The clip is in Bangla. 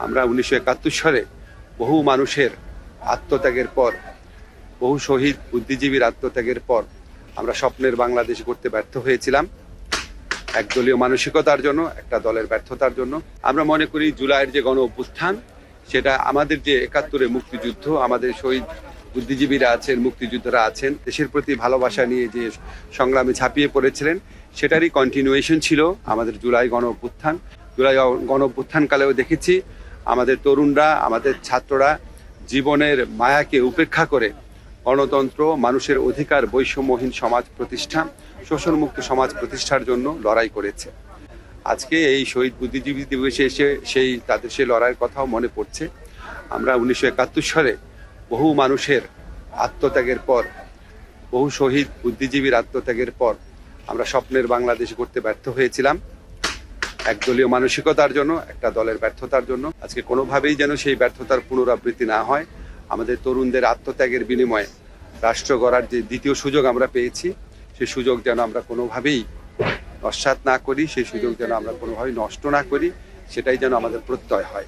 আমরা 1971 সালে বহু মানুষের আত্মত্যাগের পর, বহু শহীদ বুদ্ধিজীবীর আত্মত্যাগের পর আমরা স্বপ্নের বাংলাদেশ করতে ব্যর্থ হয়েছিলাম। একদলীয় মানসিকতার জন্য, একটা দলের ব্যর্থতার জন্য। আমরা মনে করি জুলাইয়ের যে গণ অভ্যুত্থান, সেটা আমাদের যে 71-এর মুক্তিযুদ্ধ, আমাদের শহীদ বুদ্ধিজীবীরা আছেন, মুক্তিযোদ্ধারা আছেন, দেশের প্রতি ভালোবাসা নিয়ে যে সংগ্রামে ঝাঁপিয়ে পড়েছিলেন, সেটারই কন্টিনিউয়েশন ছিল আমাদের জুলাই গণ অভ্যুত্থান। জুলাই গণ অভ্যুত্থানকালেও দেখেছি আমাদের তরুণরা, আমাদের ছাত্ররা জীবনের মায়াকে উপেক্ষা করে গণতন্ত্র, মানুষের অধিকার, বৈষম্যহীন সমাজ প্রতিষ্ঠা, শোষণমুক্ত সমাজ প্রতিষ্ঠার জন্য লড়াই করেছে। আজকে এই শহীদ বুদ্ধিজীবী দিবসে এসে তাদের সেই লড়াইয়ের কথাও মনে পড়ছে। আমরা 1971 সালে বহু মানুষের আত্মত্যাগের পর, বহু শহীদ বুদ্ধিজীবীর আত্মত্যাগের পর আমরা স্বপ্নের বাংলাদেশ করতে ব্যর্থ হয়েছিলাম। একদলীয় মানসিকতার জন্য, একটা দলের ব্যর্থতার জন্য। আজকে কোনোভাবেই যেন সেই ব্যর্থতার পুনরাবৃত্তি না হয়। আমাদের তরুণদের আত্মত্যাগের বিনিময়ে রাষ্ট্র গড়ার যে দ্বিতীয় সুযোগ আমরা পেয়েছি, সেই সুযোগ যেন আমরা কোনোভাবেই নস্যাৎ না করি, সেই সুযোগ যেন আমরা কোনোভাবেই নষ্ট না করি, সেটাই যেন আমাদের প্রত্যয় হয়।